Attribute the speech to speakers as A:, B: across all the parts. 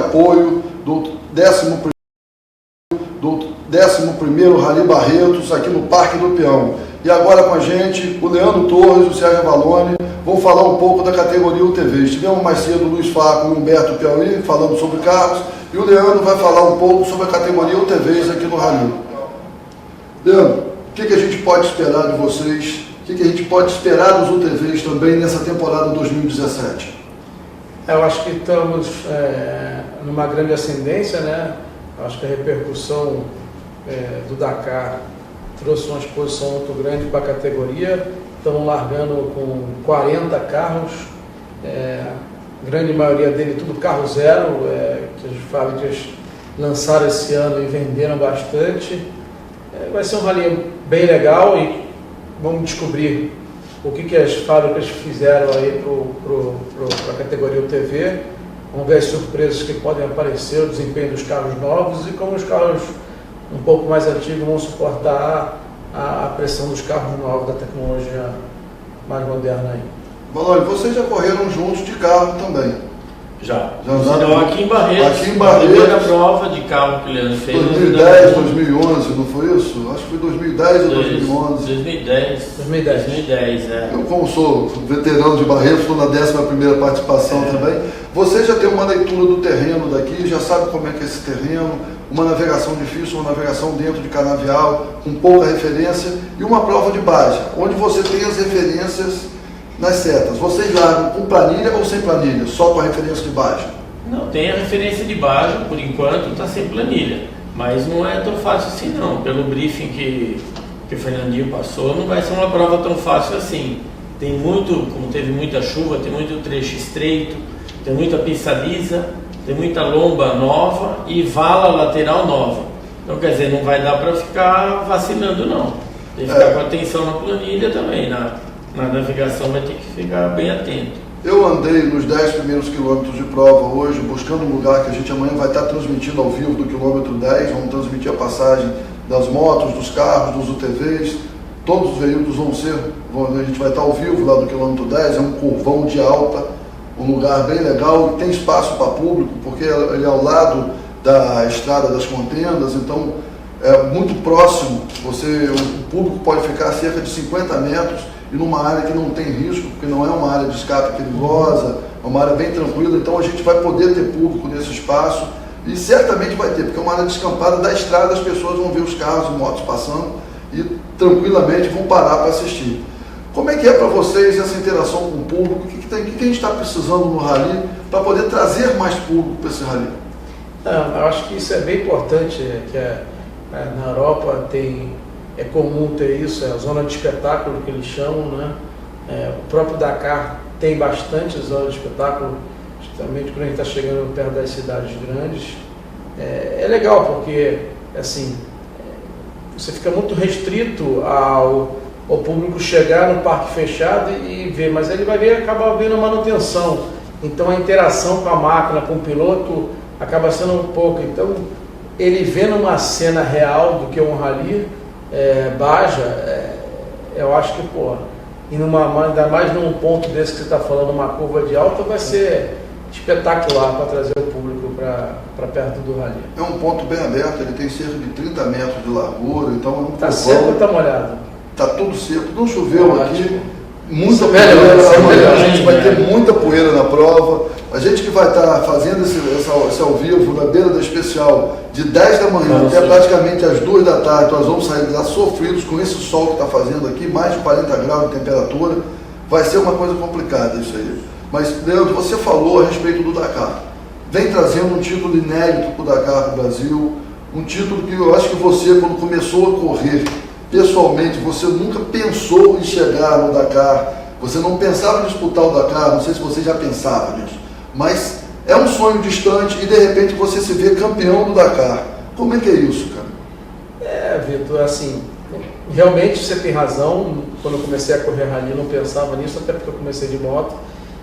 A: apoio do 11º Rally Barretos aqui no Parque do Peão. E agora com a gente, o Leandro Torres e o Sérgio Avalone vão falar um pouco da categoria UTV. Tivemos mais cedo o Luiz Faco e o Humberto Piauí falando sobre carros, e o Leandro vai falar um pouco sobre a categoria UTVs aqui no Rally. Leandro, o que a gente pode esperar de vocês? O que a gente pode esperar dos UTVs também nessa temporada 2017?
B: Eu acho que estamos numa grande ascendência, né? Eu acho que a repercussão do Dakar trouxe uma exposição muito grande para a categoria. Estamos largando com 40 carros, grande maioria dele tudo carro zero, que as fábricas lançaram esse ano e venderam bastante. Vai ser um rally bem legal e vamos descobrir o que as fábricas fizeram aí para a categoria UTV. Vamos ver as surpresas que podem aparecer, o desempenho dos carros novos e como os carros um pouco mais antigos vão suportar a pressão dos carros novos, da tecnologia mais moderna aí.
A: Valori, vocês já correram juntos de carro também?
C: Já.
A: Então,
C: aqui em Barretos.
A: Aqui em Barretos.
C: A primeira prova de carro que o Leandro fez.
A: 2010, 2011, não foi isso? Acho que foi 2010 ou 2011.
C: 2010,
A: Eu, como sou veterano de Barretos, estou na 11ª participação também. Você já tem uma leitura do terreno daqui, já sabe como é que é esse terreno, uma navegação difícil, uma navegação dentro de canavial, com pouca referência, e uma prova de baixa, onde você tem as referências nas setas. Vocês largam com planilha ou sem planilha? Só com a referência de baixa?
C: Não, tem a referência de baixa, por enquanto está sem planilha. Mas não é tão fácil assim não. Pelo briefing que o Fernandinho passou, não vai ser uma prova tão fácil assim. Tem muito, como teve muita chuva, tem muito trecho estreito, tem muita pista lisa, tem muita lomba nova e vala lateral nova. Então quer dizer, não vai dar para ficar vacilando não. Tem que ficar com atenção na planilha também, na navegação vai ter que ficar bem atento.
A: Eu andei nos 10 primeiros quilômetros de prova hoje, buscando um lugar que a gente amanhã vai estar transmitindo ao vivo do quilômetro 10, vamos transmitir a passagem das motos, dos carros, dos UTVs, todos os veículos a gente vai estar ao vivo lá do quilômetro 10, é um curvão de alta, um lugar bem legal, e tem espaço para público, porque ele é ao lado da estrada das contendas, então é muito próximo, o público pode ficar a cerca de 50 metros, e numa área que não tem risco, porque não é uma área de escape perigosa, é uma área bem tranquila, então a gente vai poder ter público nesse espaço, e certamente vai ter, porque é uma área descampada da estrada, as pessoas vão ver os carros e motos passando, e tranquilamente vão parar para assistir. Como é que é para vocês essa interação com o público? O que a gente está precisando no rally para poder trazer mais público para esse rally?
B: Eu acho que isso é bem importante, na Europa é comum ter isso, é a zona de espetáculo que eles chamam, né? O próprio Dakar tem bastante zona de espetáculo, justamente quando a gente está chegando perto das cidades grandes. É legal porque, assim, você fica muito restrito ao público chegar no parque fechado e ver, mas ele vai acabar vendo a manutenção. Então a interação com a máquina, com o piloto, acaba sendo um pouco. Então, ele vendo uma cena real do que um rally, Baja, eu acho que, ainda mais num ponto desse que você está falando, uma curva de alta, vai ser espetacular para trazer o público para perto do rally.
A: É um ponto bem aberto, ele tem cerca de 30 metros de largura, então é um
B: Está seco ou está molhado?
A: Está tudo seco, não choveu aqui, muita
B: poeira,
A: amanhã a gente vai ter muita poeira na prova. A gente que vai estar fazendo esse ao vivo na beira da especial de 10 da manhã até praticamente às 2 da tarde, nós vamos sair lá sofridos com esse sol que está fazendo aqui, mais de 40 graus de temperatura, vai ser uma coisa complicada isso aí. Mas, Leandro, você falou a respeito do Dakar, vem trazendo um título inédito para o Dakar do Brasil, um título que eu acho que você, quando começou a correr, pessoalmente, você nunca pensou em chegar no Dakar, você não pensava em disputar o Dakar, não sei se você já pensava nisso, mas é um sonho distante e de repente você se vê campeão do Dakar. Como é que é isso, cara?
B: Vitor, assim, realmente você tem razão. Quando eu comecei a correr rally, eu não pensava nisso, até porque eu comecei de moto.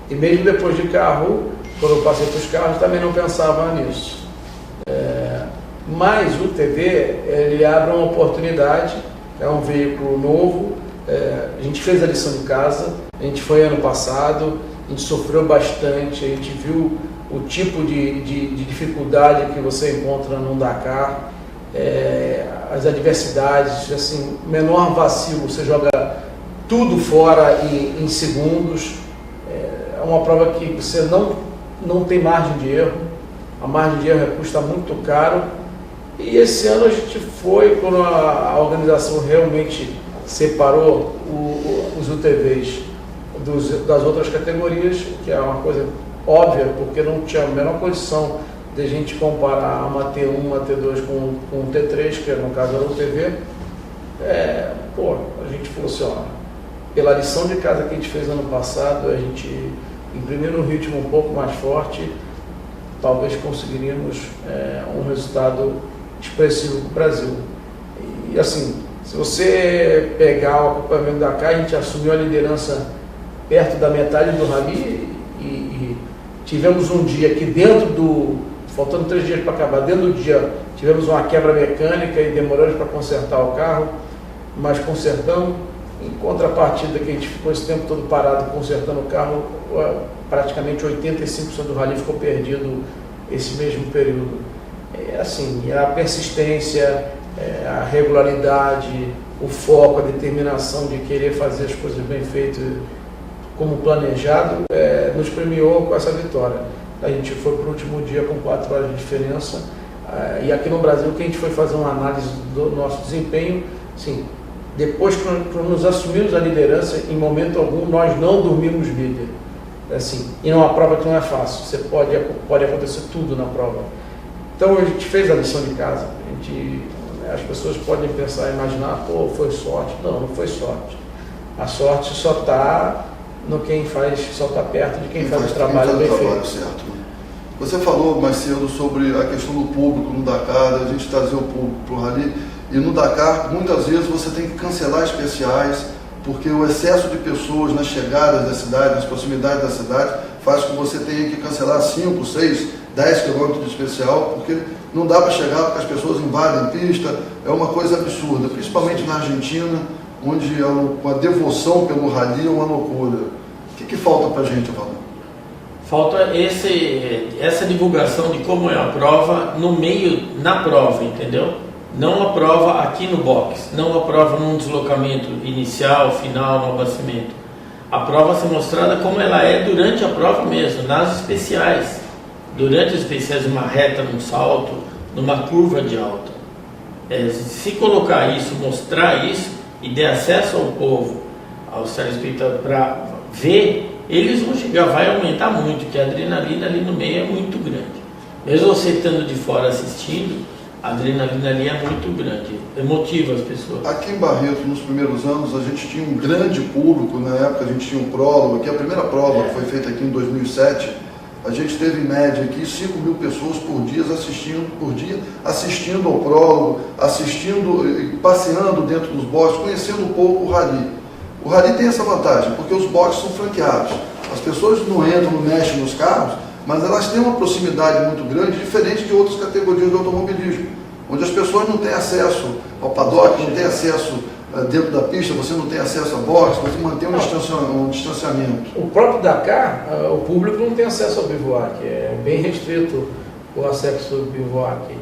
B: E mesmo depois de carro, quando eu passei para os carros, também não pensava nisso. Mas o TV, ele abre uma oportunidade, é um veículo novo, a gente fez a lição de casa, a gente foi ano passado, a gente sofreu bastante, a gente viu o tipo de dificuldade que você encontra no Dakar, as adversidades, assim, menor vacilo, você joga tudo fora em segundos. É uma prova que você não tem margem de erro, a margem de erro custa muito caro. E esse ano a gente foi, quando a organização realmente separou os UTVs das outras categorias, que é uma coisa óbvia, porque não tinha a menor condição de a gente comparar uma T1, uma T2 com um T3, que no caso era o UTV. A gente falou assim, ó, pela lição de casa que a gente fez ano passado, a gente imprimir um ritmo um pouco mais forte, talvez conseguiríamos um resultado expressivo para o Brasil. E assim, se você pegar o acompanhamento da Dakar, a gente assumiu a liderança perto da metade do rally e tivemos um dia que faltando 3 dias para acabar, dentro do dia tivemos uma quebra mecânica e demoramos para consertar o carro, mas consertamos. Em contrapartida, que a gente ficou esse tempo todo parado consertando o carro, praticamente 85% do rally ficou perdido esse mesmo período. Assim, a persistência, a regularidade, o foco, a determinação de querer fazer as coisas bem feitas como planejado, nos premiou com essa vitória. A gente foi para o último dia com 4 horas de diferença, e aqui no Brasil, que a gente foi fazer uma análise do nosso desempenho, assim, depois que nos assumimos a liderança, em momento algum nós não dormimos líder. Assim, e é uma prova que não é fácil, pode acontecer tudo na prova. Então a gente fez a lição de casa. As pessoas podem pensar, imaginar, foi sorte. Não foi sorte. A sorte só está só está perto de quem faz o trabalho bem feito.
A: Certo. Você falou mais cedo sobre a questão do público no Dakar, a gente trazer o público para o rally. E no Dakar, muitas vezes você tem que cancelar especiais, porque o excesso de pessoas nas chegadas da cidade, nas proximidades da cidade, faz com que você tenha que cancelar 5, 6, 10 quilômetros de especial, porque não dá para chegar, porque as pessoas invadem pista. É uma coisa absurda, principalmente na Argentina, onde a devoção pelo rally é uma loucura. O que falta para a gente, Valdir?
C: Falta essa divulgação de como é a prova na prova, entendeu? Não a prova aqui no box, não a prova num deslocamento inicial, final, no abastecimento. A prova ser mostrada como ela é durante a prova mesmo, nas especiais. Durante as especiais, uma reta, num salto, numa curva de alta. Se colocar isso, mostrar isso e der acesso ao povo, aos telespectadores, para ver, eles vão chegar, vai aumentar muito, que a adrenalina ali no meio é muito grande. Mesmo você estando de fora assistindo, a adrenalina ali é muito grande, motiva as pessoas.
A: Aqui em Barreto, nos primeiros anos, a gente tinha um grande público. Na época a gente tinha um prólogo, que a primeira prova que foi feita aqui em 2007, a gente teve em média aqui 5.000 pessoas por dia assistindo ao prólogo, assistindo, passeando dentro dos boxes, conhecendo um pouco o rally. O rally tem essa vantagem, porque os boxes são franqueados. As pessoas não entram, não mexem nos carros, mas elas têm uma proximidade muito grande, diferente de outras categorias de automobilismo, onde as pessoas não têm acesso ao paddock, não têm acesso dentro da pista, você não tem acesso a box, você mantém um distanciamento.
B: O próprio Dakar, o público não tem acesso ao bivouac, é bem restrito o acesso ao bivouac.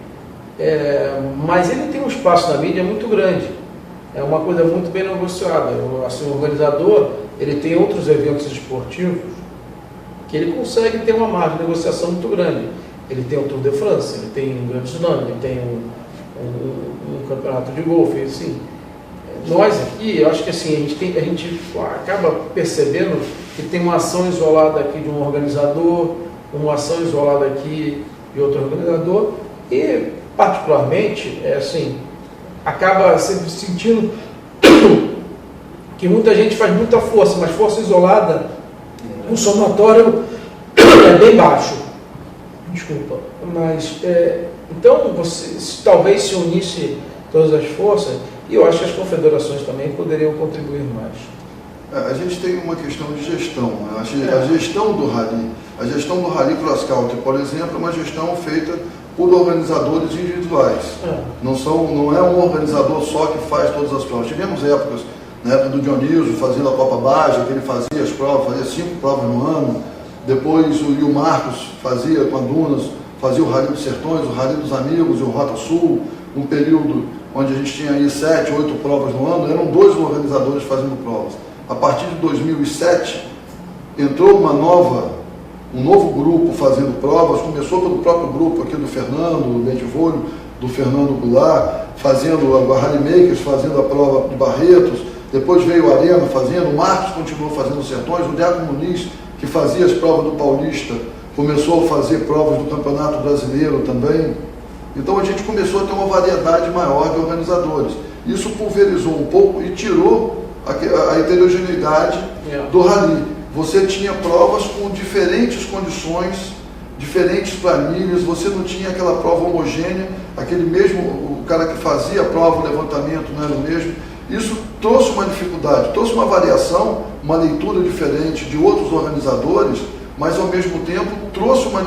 B: Mas ele tem um espaço na mídia muito grande, é uma coisa muito bem negociada. Assim, o organizador, ele tem outros eventos esportivos que ele consegue ter uma margem de negociação muito grande. Ele tem o Tour de France, ele tem um Grand Slam, ele tem um campeonato de golfe, assim. Nós aqui, eu acho que assim, a gente acaba percebendo que tem uma ação isolada aqui de um organizador, uma ação isolada aqui de outro organizador, e particularmente, assim, acaba sempre sentindo que muita gente faz muita força, mas força isolada, o somatório é bem baixo. Desculpa. Mas, então, você talvez se unisse todas as forças, e eu acho que as confederações também poderiam contribuir mais.
A: A gente tem uma questão de gestão. A gestão do Rally Cross Country, por exemplo, é uma gestão feita por organizadores individuais. Não é um organizador só que faz todas as provas. Tivemos épocas, na época do Dionísio, fazendo a Copa Baja, que ele fazia as provas, fazia 5 provas no ano. depois o Marcos fazia com a Dunas, fazia o Rally dos Sertões, o Rally dos Amigos e o Rota Sul, um período onde a gente tinha aí 7, 8 provas no ano, eram 2 organizadores fazendo provas. A partir de 2007, entrou um novo grupo fazendo provas, começou pelo próprio grupo aqui do Fernando, do Bentivolio, do Fernando Goulart, fazendo a Rally Makers, fazendo a prova de Barretos, depois veio o Arena fazendo, o Marcos continuou fazendo os Sertões, o Diaco Muniz, que fazia as provas do Paulista, começou a fazer provas do Campeonato Brasileiro também. Então a gente começou a ter uma variedade maior de organizadores. Isso pulverizou um pouco e tirou a heterogeneidade do rally. Você tinha provas com diferentes condições, diferentes planilhas, você não tinha aquela prova homogênea, aquele mesmo, o cara que fazia a prova, o levantamento não era o mesmo. Isso trouxe uma dificuldade, trouxe uma variação, uma leitura diferente de outros organizadores, mas ao mesmo tempo trouxe uma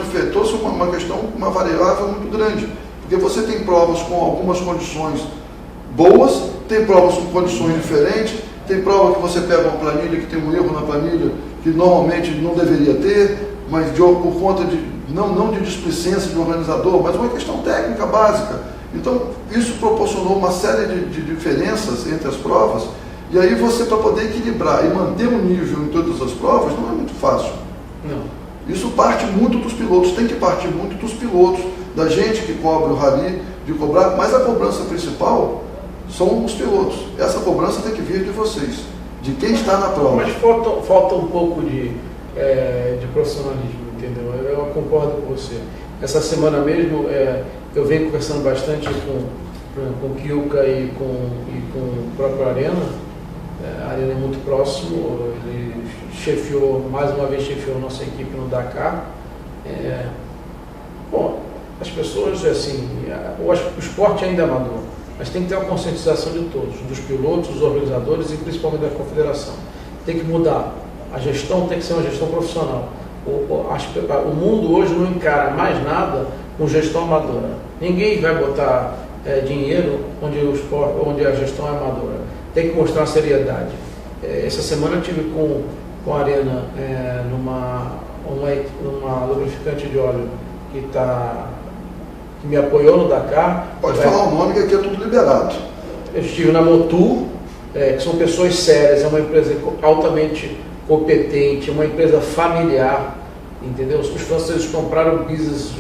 A: questão, uma variável muito grande. Porque você tem provas com algumas condições boas, tem provas com condições diferentes, tem prova que você pega uma planilha que tem um erro na planilha que normalmente não deveria ter, mas por conta de, não de displicência do organizador, mas uma questão técnica básica. Então, isso proporcionou uma série de diferenças entre as provas, e aí você, para poder equilibrar e manter um nível em todas as provas, não é muito fácil.
B: Não.
A: Isso parte muito dos pilotos, tem que partir muito dos pilotos, da gente que cobra o rally, de cobrar, mas a cobrança principal são os pilotos. Essa cobrança tem que vir de vocês, de quem está na prova.
B: Mas falta um pouco de profissionalismo, entendeu? Eu concordo com você. Essa semana mesmo, eu venho conversando bastante com o Kilka e com o próprio Arena. A Arena é muito próximo, ele mais uma vez chefiou nossa equipe no Dakar. Bom, as pessoas, assim, o esporte ainda é amador, mas tem que ter uma conscientização de todos, dos pilotos, dos organizadores e principalmente da confederação. Tem que mudar. A gestão tem que ser uma gestão profissional. O mundo hoje não encara mais nada com gestão amadora. Ninguém vai botar dinheiro onde a gestão é amadora. Tem que mostrar seriedade. Essa semana eu estive com a Arena numa lubrificante de óleo que me apoiou no Dakar.
A: Pode falar o nome, que aqui é tudo liberado.
B: Eu estive na Motul, que são pessoas sérias, é uma empresa altamente competente, uma empresa familiar, entendeu? Os franceses compraram o business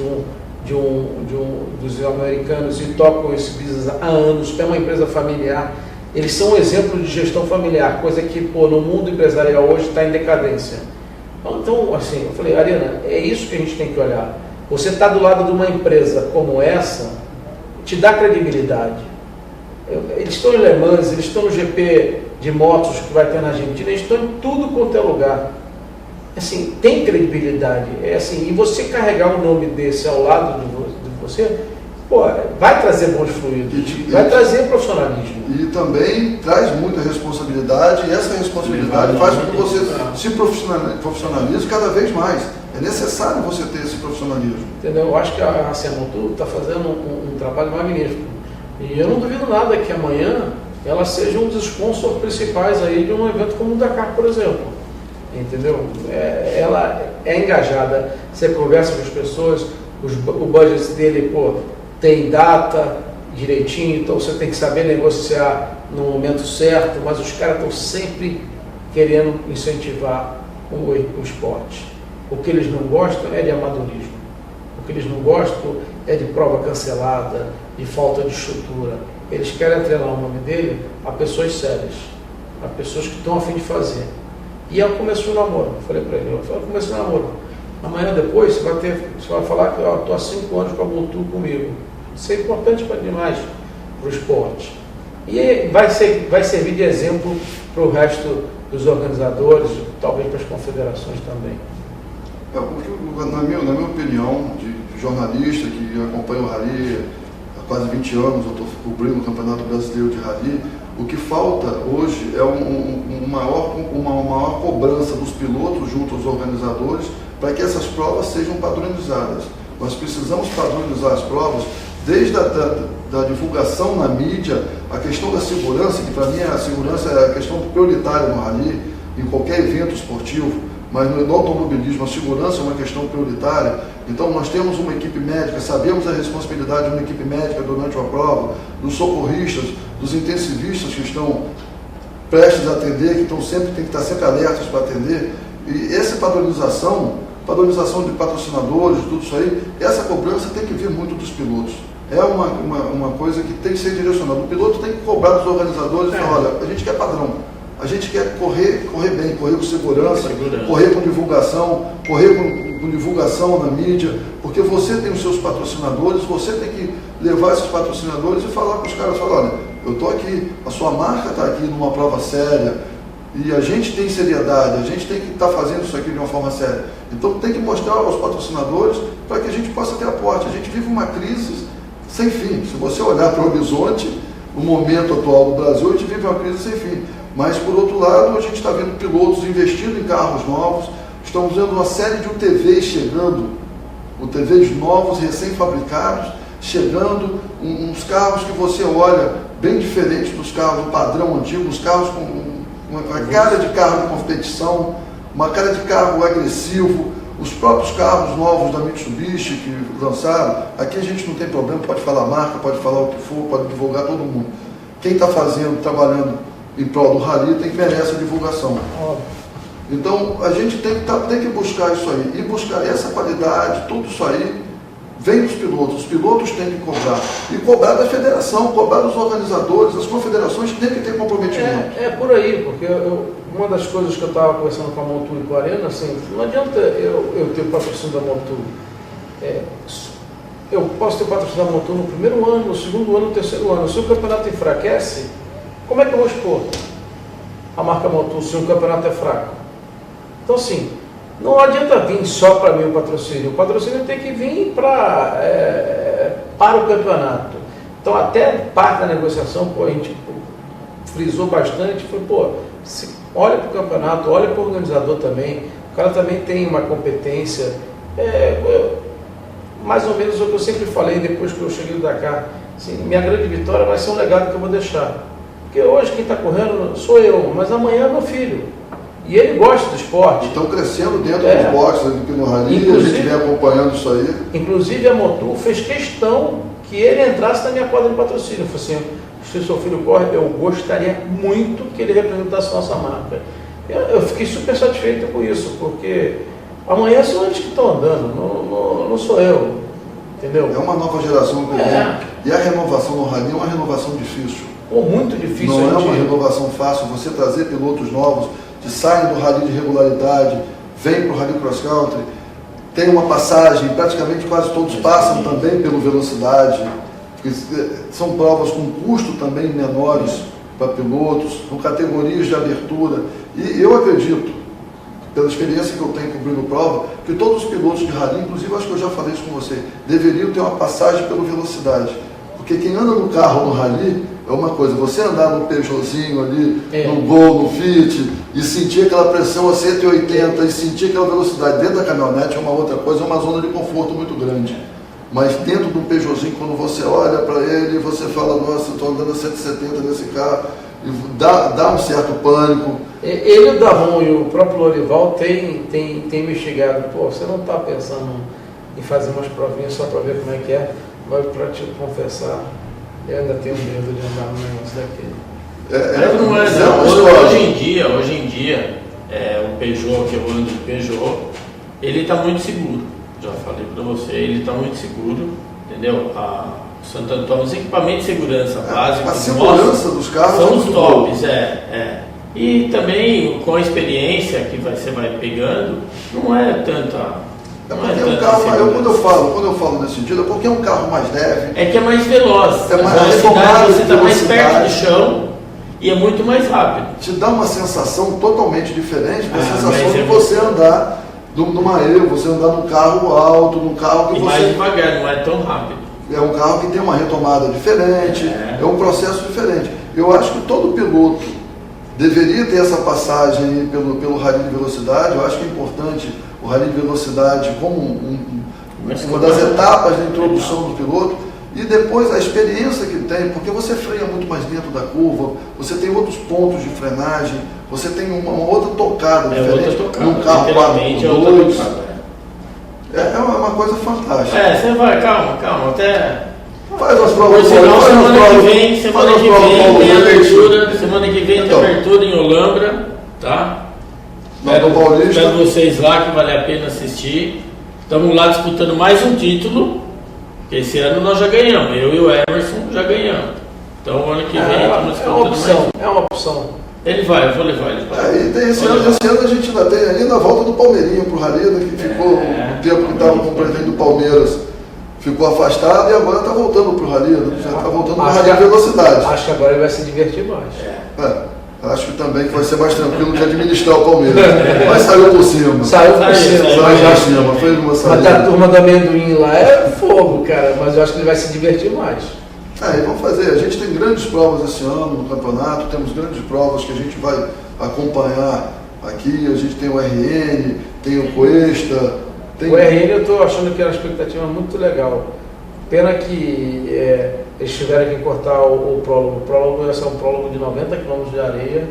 B: dos americanos e tocam esse business há anos, é uma empresa familiar. Eles são um exemplo de gestão familiar, coisa que no mundo empresarial hoje está em decadência. Então, assim, eu falei, Arena, é isso que a gente tem que olhar. Você está do lado de uma empresa como essa, te dá credibilidade. Eles estão em Le Mans, eles estão no GP de motos que vai ter na Argentina, eles estão em tudo quanto é lugar. Assim, tem credibilidade. E você carregar um nome desse ao lado de você, vai trazer bons fluidos, vai trazer profissionalismo.
A: E também traz muita responsabilidade, e essa responsabilidade faz com que você se profissionalize cada vez mais. É necessário você ter esse profissionalismo.
B: Entendeu? Eu acho que a Motul está fazendo um trabalho magnífico. E eu não duvido nada que amanhã ela seja um dos sponsors principais aí de um evento como o Dakar, por exemplo. Entendeu? Ela é engajada, você conversa com as pessoas, o budget dele, tem data direitinho, então você tem que saber negociar no momento certo, mas os caras estão sempre querendo incentivar o esporte. O que eles não gostam é de amadorismo. O que eles não gostam é de prova cancelada, de falta de estrutura. Eles querem atrelar o nome dele a pessoas sérias, a pessoas que estão a fim de fazer. E aí começou o namoro. Eu falei para ele, eu comecei o namoro. Amanhã depois você vai falar que eu estou há 5 anos com a Motul comigo. Isso é importante para demais para o esporte. E vai servir de exemplo para o resto dos organizadores, talvez para as confederações também.
A: Na minha opinião, de jornalista que acompanha o rally há quase 20 anos, eu estou cobrindo o Campeonato Brasileiro de Rally, o que falta hoje é uma maior cobrança dos pilotos junto aos organizadores para que essas provas sejam padronizadas. Nós precisamos padronizar as provas, desde a divulgação na mídia, a questão da segurança, que para mim a segurança é a questão prioritária no rally, em qualquer evento esportivo. mas no automobilismo a segurança é uma questão prioritária. Então nós temos uma equipe médica, sabemos a responsabilidade de uma equipe médica durante uma prova, dos socorristas, dos intensivistas que estão prestes a atender, que estão sempre, tem que estar sempre alertas para atender. E essa padronização de patrocinadores, tudo isso aí, essa cobrança tem que vir muito dos pilotos. É uma coisa que tem que ser direcionada. O piloto tem que cobrar dos organizadores e falar, olha, a gente quer padrão, a gente quer correr bem, correr com segurança, correr com divulgação, correr com divulgação na mídia, porque você tem os seus patrocinadores, você tem que levar esses patrocinadores e falar para os caras, falar, olha, eu estou aqui, a sua marca está aqui numa prova séria, e a gente tem seriedade, a gente tem que estar fazendo isso aqui de uma forma séria. Então tem que mostrar aos patrocinadores para que a gente possa ter aporte. A gente vive uma crise sem fim. Se você olhar para o horizonte, o momento atual do Brasil, a gente vive uma crise sem fim. Mas, por outro lado, a gente está vendo pilotos investindo em carros novos, estamos vendo uma série de UTVs chegando, UTVs novos, recém-fabricados, chegando, uns carros que você olha bem diferentes dos carros do padrão antigo, os carros com uma cara de carro de competição, uma cara de carro agressivo, os próprios carros novos da Mitsubishi que lançaram. Aqui a gente não tem problema, pode falar marca, pode falar o que for, pode divulgar todo mundo. Quem está trabalhando em prol do rally merece a divulgação. Então a gente tem que buscar isso aí, e buscar essa qualidade, tudo isso aí vem dos pilotos. Os pilotos têm que cobrar, e cobrar da federação, cobrar dos organizadores, as confederações têm que ter comprometimento.
B: É por aí, porque uma das coisas que eu estava conversando com a Motul e com a Arena, assim, não adianta eu ter o patrocínio da Motul. Eu posso ter patrocínio da Motul no primeiro ano, no segundo ano, no terceiro ano. Se o campeonato enfraquece, como é que eu vou expor a marca Motul se o campeonato é fraco? Então, assim, não adianta vir só para mim o patrocínio tem que vir para o campeonato. Então, até parte da negociação, a gente frisou bastante, foi, olha para o campeonato, olha para o organizador também, o cara também tem uma competência, mais ou menos o que eu sempre falei depois que eu cheguei do Dakar, assim, minha grande vitória vai ser um legado que eu vou deixar. Porque hoje quem está correndo sou eu, mas amanhã é meu filho. E ele gosta do esporte.
A: Estão crescendo dentro dos boxes aqui no Rally, a gente vem acompanhando isso aí.
B: Inclusive a Motul fez questão que ele entrasse na minha quadra de patrocínio. Eu falei assim, se o seu filho corre, eu gostaria muito que ele representasse nossa marca. Eu fiquei super satisfeito com isso, porque amanhã são eles que estão andando, não sou eu. Entendeu?
A: É uma nova geração que vem. E a renovação no Rally é uma renovação difícil.
B: Muito difícil.
A: Não é uma renovação fácil, você trazer pilotos novos que saem do Rally de regularidade, vêm para o Rally Cross Country, tem uma passagem, praticamente quase todos passam também pelo velocidade, são provas com custo também menores para pilotos, com categorias de abertura, e eu acredito, pela experiência que eu tenho cobrindo prova, que todos os pilotos de Rally, inclusive acho que eu já falei isso com você, deveriam ter uma passagem pela velocidade, porque quem anda no carro no Rally é uma coisa, você andar no Peugeotzinho ali, no Gol, no Fit, e sentir aquela pressão a 180 e sentir aquela velocidade dentro da caminhonete é uma outra coisa, é uma zona de conforto muito grande. Mas dentro do Peugeotzinho, quando você olha para ele, você fala, nossa, eu estou andando a 170 nesse carro, e dá um certo pânico.
B: Ele, o Davon e o próprio Lorival tem me chegado, você não está pensando em fazer umas provinhas só para ver como é que é, mas para te confessar, eu ainda tenho medo de andar no negócio daquele.
C: Mas não é, hoje em dia, o Peugeot, que eu ando de Peugeot, ele está muito seguro. Já falei para você, ele está muito seguro, entendeu? Santo Antônio, os equipamentos de segurança básicos,
A: a segurança dos carros
C: são os tops, E também com a experiência que você vai pegando, não é tanta.
A: Porque um carro, quando eu falo nesse sentido, é porque é um carro mais leve.
C: É que é mais veloz.
A: É mais
C: velocidade, você está mais perto do chão e é muito mais rápido.
A: Te dá uma sensação totalmente diferente da sensação de você andar numa você andar num carro alto, num carro que
C: mais devagar, não é tão rápido.
A: É um carro que tem uma retomada diferente, é um processo diferente. Eu acho que todo piloto deveria ter essa passagem pelo Rally de velocidade. Eu acho que é importante o Rally de velocidade como uma das etapas da introdução do piloto, e depois a experiência que tem, porque você freia muito mais dentro da curva, você tem outros pontos de frenagem, você tem uma outra tocada diferente.
C: Outra tocada.
A: Num carro
C: Literalmente
A: 4x2.
C: é
A: uma coisa fantástica.
C: você vai, calma, até.
A: Faz as provas.
C: Por sinal, semana que vem tem abertura. Semana que vem tem
A: Então.
C: abertura em Olambra, tá?
A: No Paulista.
C: Espero vocês lá, que vale a pena assistir. Estamos lá disputando mais um título. Esse ano nós já ganhamos. Eu e o Emerson já ganhamos. Então o ano que vem estamos disputando mais.
B: É uma opção.
C: Ele vai, eu vou levar ele.
A: E tem esse ano a gente ainda tem ainda a volta do Palmeirinho pro Ralida, que ficou o tempo que estava com o presidente do Palmeiras, ficou afastado e agora está voltando pro Ralida. Já está voltando pro Ralida velocidade.
B: Acho que agora ele vai se divertir mais.
A: Acho que também vai ser mais tranquilo que administrar o Palmeiras. Mas saiu por cima.
B: Saiu por cima.
A: Foi uma
B: Mas
A: saída.
B: a turma do amendoim lá é fogo, cara. Mas eu acho que ele vai se divertir mais.
A: E vamos fazer. A gente tem grandes provas esse ano no campeonato, temos grandes provas que a gente vai acompanhar aqui. A gente tem o RN, tem o Cuesta.
B: O RN eu estou achando que é uma expectativa muito legal. Pena que eles tiveram que cortar o prólogo. O prólogo ia ser um prólogo de 90 km de areia,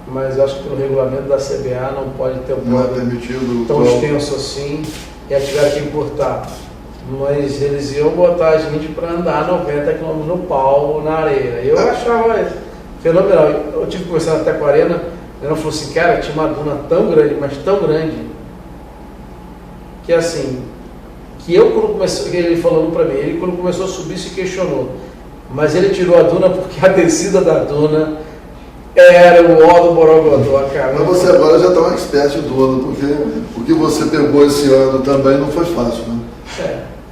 B: mas acho que pelo regulamento da CBA não pode ter um
A: Não é
B: prólogo
A: permitido.
B: tão extenso assim, e aí tiveram que encurtar. Mas eles iam botar a gente para andar 90 km no pau, na areia. Eu achava fenomenal. Eu tive que conversar até com a Arena falou assim, cara, tinha uma duna tão grande, mas tão grande, que assim, que eu quando comecei, ele falando para mim, ele quando começou a subir se questionou, mas ele tirou a duna porque a descida da duna era o ó do Borogodó, cara.
A: Mas você agora já está um expert em duna, porque o que você pegou esse ano também não foi fácil, né?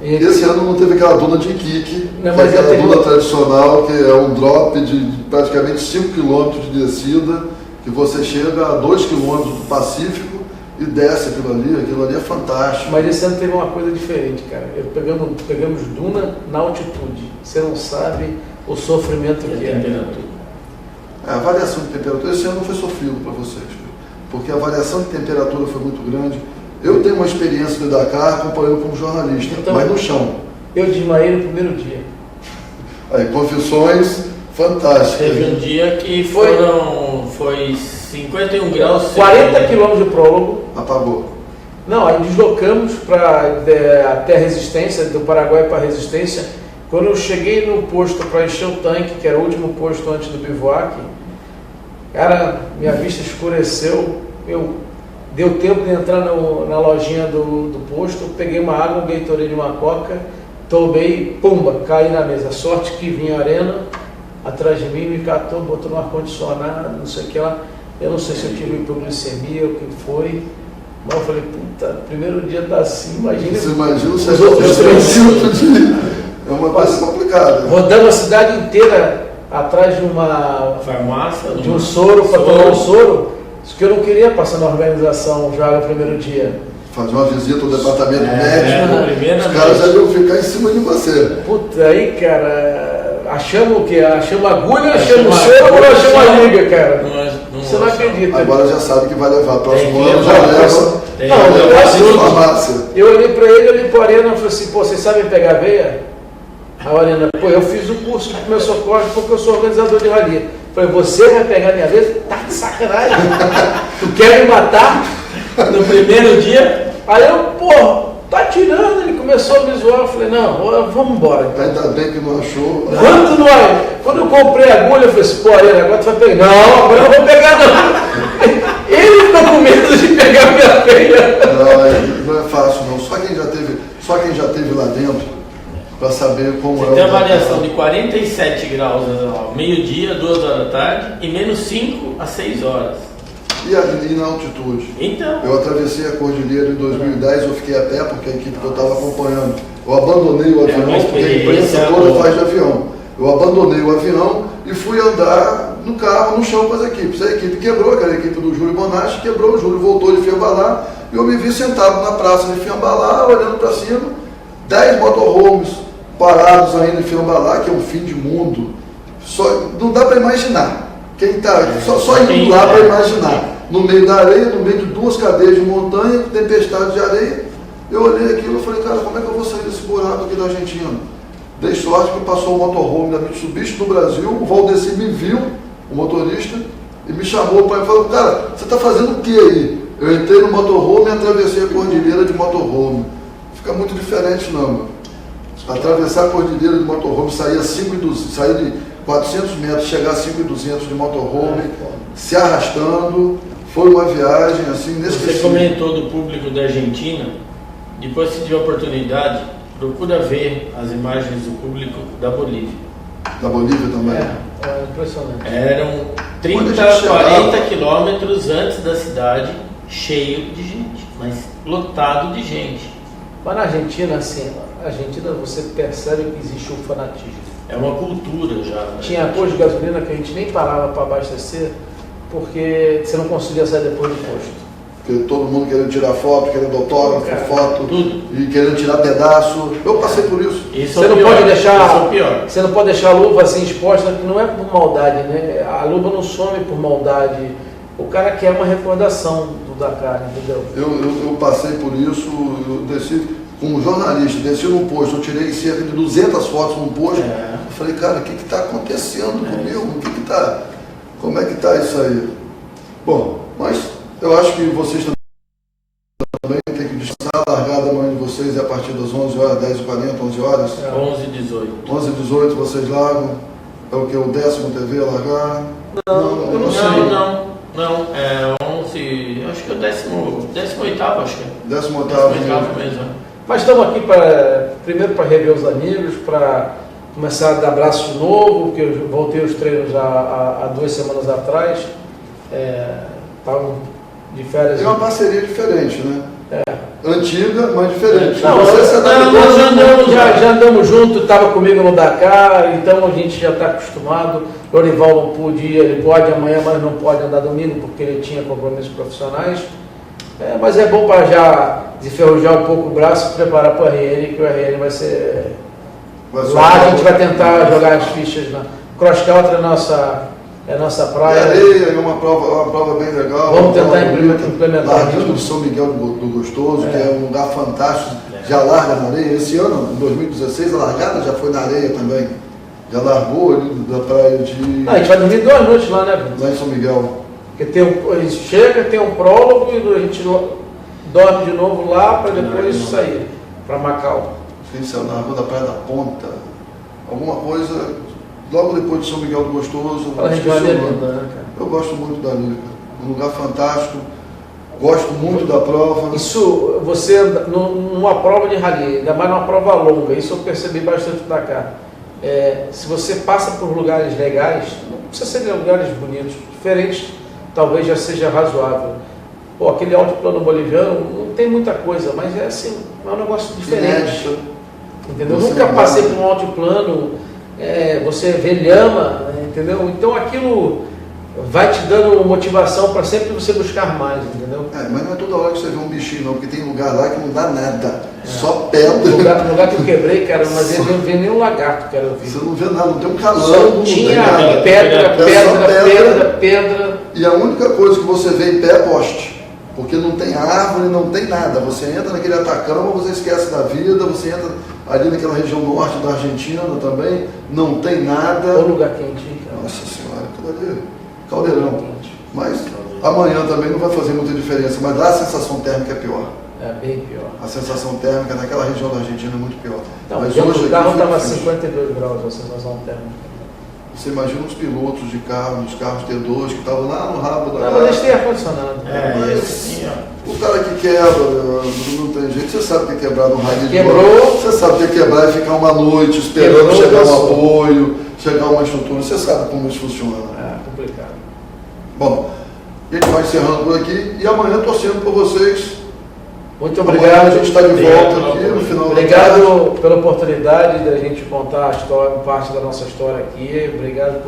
A: Esse ano não teve aquela duna de Iquique, aquela duna tradicional, que é um drop de praticamente 5 km de descida, que você chega a 2 km do Pacífico e desce aquilo ali é fantástico.
B: Mas esse ano teve uma coisa diferente, cara. Pegamos duna na altitude. Você não sabe o sofrimento que é.
A: A variação de temperatura, esse ano não foi sofrido para vocês, porque a variação de temperatura foi muito grande. Eu tenho uma experiência do Dakar acompanhando como jornalista,
B: então,
A: mas no chão.
B: Eu desmaiei no primeiro dia.
A: Aí, confissões fantásticas.
C: Teve um dia que foi 51 graus.
B: 40 km de prólogo.
A: Apagou.
B: Não, aí deslocamos até a Resistência, do Paraguai para a Resistência. Quando eu cheguei no posto para encher o tanque, que era o último posto antes do bivouac, cara, minha vista escureceu. Deu tempo de entrar na lojinha do posto, peguei uma água, um Gatorade, uma coca, tomei, pumba, caí na mesa. Sorte que vinha a Arena atrás de mim, me catou, botou no ar-condicionado, não sei o que lá. Eu não sei se eu tive hipoglicemia, o que foi. Mas eu falei, puta, primeiro dia tá assim, imagina.
A: Você imagina
B: os outros 3
A: dias. É uma coisa complicada.
B: Rodamos a cidade inteira atrás de uma
C: farmácia,
B: de um soro, para tomar um soro. Isso que eu não queria passar na organização já no primeiro dia.
A: Fazer uma visita ao departamento médico, os caras já iam ficar em cima de você.
B: Puta, aí, cara, achamos o quê? Achamos agulha, achamos soro ou achamos a liga, cara? Você não acredita.
A: Agora já sabe que vai levar. Próximo ano já leva. Eu
B: olhei pra ele, olhei pra Arena e falei assim, pô, vocês sabem pegar veia? A Arena, pô, eu fiz o curso de primeiro socorro porque eu sou organizador de rally. Falei, você vai pegar minha vez? Tá de sacanagem. Tu quer me matar?
C: No primeiro dia?
B: Aí eu, pô, tá tirando. Ele começou a me zoar. Eu falei, não, vamos embora. Então.
A: Ainda bem que não achou.
B: Quando eu comprei a agulha, eu falei assim, pô, Arena, agora tu vai pegar. Não, agora eu não vou pegar não. Ele ficou com medo de pegar minha veia.
A: Não é fácil não. Só quem já teve lá dentro para saber como
C: você tem a variação de 47 graus ao meio-dia, 2 horas da tarde, e menos 5 às 6 horas.
A: E na altitude?
C: Então.
A: Eu atravessei a cordilheira em 2010, eu fiquei a pé porque a equipe que eu estava acompanhando. Eu abandonei o avião, porque a imprensa toda faz de avião. Eu abandonei o avião e fui andar no carro, no chão com as equipes. A equipe quebrou, aquela equipe do Júlio Bonatti, quebrou, o Júlio voltou de Fiambalá, e eu me vi sentado na praça de Fiambalá, olhando para cima, 10 motorhomes parados ainda em Fiambalá, que é um fim de mundo. Não dá para imaginar. Quem está só indo lá para imaginar. No meio da areia, no meio de 2 cadeias de montanha, tempestade de areia, eu olhei aquilo e falei, cara, como é que eu vou sair desse buraco aqui da Argentina? Dei sorte que passou o motorhome da Mitsubishi do Brasil, o Valdeci me viu, o motorista, e me chamou para falou, cara, você está fazendo o que aí? Eu entrei no motorhome e atravessei a cordilheira de motorhome. Fica muito diferente não, meu. Atravessar a cordilheira de motorhome, sair de 400 metros, chegar a 5.200 de motorhome, se arrastando, foi uma viagem assim inesquecível.
C: Você comentou do público da Argentina, depois se tiver oportunidade, procura ver as imagens do público da Bolívia.
A: Da Bolívia também?
B: É impressionante.
C: Eram 30, 40 quilômetros antes da cidade, cheio de gente, mas lotado de gente.
B: Mas na Argentina, assim, você percebe que existe um fanatismo.
C: É uma cultura já. Né?
B: Tinha posto de gasolina que a gente nem parava para abastecer, porque você não conseguia sair depois do posto.
A: Porque todo mundo querendo tirar foto, querendo autógrafo, foto,
C: tudo.
A: E querendo tirar pedaço. Eu passei por isso.
B: Você não pode deixar a luva assim exposta, que não é por maldade, né? A luva não some por maldade. O cara quer uma recordação do Dakar, entendeu?
A: Eu passei por isso, eu desci como jornalista, desci num posto, eu tirei cerca de 200 fotos num posto. Eu falei, cara, o que está acontecendo comigo? Como é que está isso aí? Bom, mas eu acho que vocês também têm que descansar. A largada amanhã de vocês é a partir das 11 horas, 10h40, 11 horas?
C: 11h18.
A: 11h18 vocês largam. É o que? O 10º TV a largar?
B: Não, eu não sei.
C: Não, é 11, acho que é o 18º, acho que é.
A: 18º
C: mesmo.
B: Mas estamos aqui primeiro para rever os amigos, para começar a dar abraço de novo, porque eu voltei aos treinos há 2 semanas atrás. Estavam de férias.
A: Tem uma parceria diferente, né? Antiga, mas diferente.
B: Já andamos juntos, estava comigo no Dakar, então a gente já está acostumado. O Lorival não podia, ele pode amanhã, mas não pode andar domingo porque ele tinha compromissos profissionais. Mas é bom para já desenferrujar um pouco o braço e preparar para o RN, que o RN vai ser. Lá a gente vai tentar jogar as fichas na cross country, é a nossa praia.
A: Areia é uma prova bem legal.
B: Vamos tentar implementar.
A: Largando do São Miguel do Gostoso, que é um lugar fantástico. Já larga na areia. Esse ano, em 2016, a largada já foi na areia também. Já largou ali da praia de.
B: A gente vai dormir 2 noites lá, né, Bruno?
A: Lá em São Miguel.
B: Porque a gente chega, tem um prólogo e a gente dorme de novo lá para depois sair para Macau.
A: Sim, na rua da Praia da Ponta. Alguma coisa. Logo depois de São Miguel do Gostoso. Eu gosto muito dali. Um lugar fantástico. Gosto muito da prova.
B: Isso, você anda numa prova de rally, ainda mais numa prova longa, isso eu percebi bastante da cá. Se você passa por lugares legais, não precisa ser lugares bonitos, diferentes, talvez já seja razoável. Pô, aquele altiplano boliviano não tem muita coisa, mas é assim, é um negócio diferente. Entendeu? Nunca passei por um altiplano, você vê lhama, entendeu? Então aquilo vai te dando motivação para sempre você buscar mais, entendeu?
A: Mas não é toda hora que você vê um bichinho não, porque tem lugar lá que não dá nada, só pedra.
B: No lugar que eu quebrei, cara, mas eu não vi nem um lagarto, cara, eu vi.
A: Você não vê nada, não tem um calango, não
B: tinha
A: tem nada.
B: Pedra.
A: E a única coisa que você vê em pé é poste, porque não tem árvore, não tem nada. Você entra naquele Atacama, você esquece da vida, você entra ali naquela região norte da Argentina também, não tem nada.
B: O lugar quente, cara.
A: Nossa Senhora, tudo ali. Caldeirão. Mas amanhã também não vai fazer muita diferença, mas lá a sensação térmica é pior.
B: É bem pior.
A: A sensação térmica naquela região da Argentina é muito pior.
B: Não,
A: mas
B: hoje o carro estava a 52 graus a sensação térmica.
A: Você imagina os pilotos de carro, dos carros T2 que estavam lá no rabo da.
B: Não, mas eles têm ar-condicionado.
A: O cara que quebra, não tem jeito. Você sabe que é quebrar no rally de
B: Quebrou.
A: Você sabe que é quebrar e ficar uma noite esperando chegar um apoio, chegar uma estrutura. Você sabe como isso funciona.
B: É complicado.
A: Bom, a gente vai encerrando por aqui e amanhã torcendo por vocês.
B: Muito obrigado.
A: Amanhã a gente está de volta aqui no final da tarde.
B: Obrigado pela oportunidade da gente contar a história, parte da nossa história aqui. Obrigado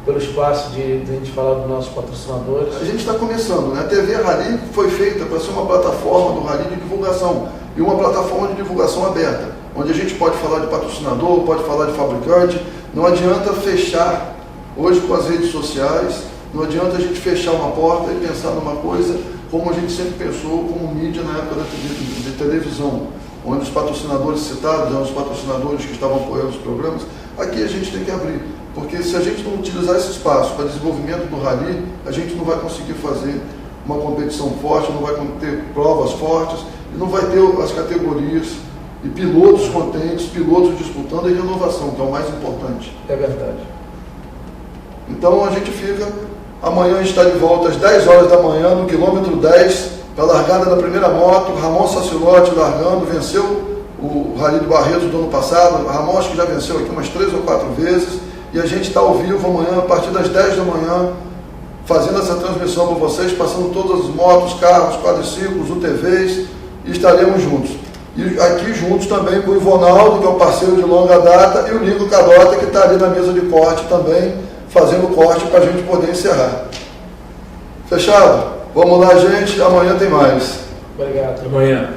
B: pelo espaço de a gente falar dos nossos patrocinadores.
A: A gente está começando, né? A TV Rally foi feita para ser uma plataforma do Rally de divulgação e uma plataforma de divulgação aberta, onde a gente pode falar de patrocinador, pode falar de fabricante. Não adianta fechar hoje com as redes sociais, não adianta a gente fechar uma porta e pensar numa coisa como a gente sempre pensou como mídia na época de televisão, onde os patrocinadores citados eram os patrocinadores que estavam apoiando os programas. Aqui a gente tem que abrir. porque se a gente não utilizar esse espaço para desenvolvimento do rally, a gente não vai conseguir fazer uma competição forte, não vai ter provas fortes, e não vai ter as categorias e pilotos contentes, pilotos disputando e renovação, que é o mais importante.
B: É verdade.
A: Então a gente fica, amanhã a gente está de volta às 10 horas da manhã, no quilômetro 10, para a largada da primeira moto, Ramon Sacilotti largando, venceu o Rally do Barretos do ano passado, Ramon acho que já venceu aqui umas 3 ou 4 vezes, e a gente está ao vivo amanhã, a partir das 10 da manhã, fazendo essa transmissão para vocês, passando todas as motos, carros, quadriciclos, UTVs, e estaremos juntos. E aqui juntos também com o Ivonaldo, que é um parceiro de longa data, e o Lico Cadota, que está ali na mesa de corte também, fazendo corte para a gente poder encerrar. Fechado? Vamos lá, gente. Amanhã tem mais.
B: Obrigado.
C: Amanhã.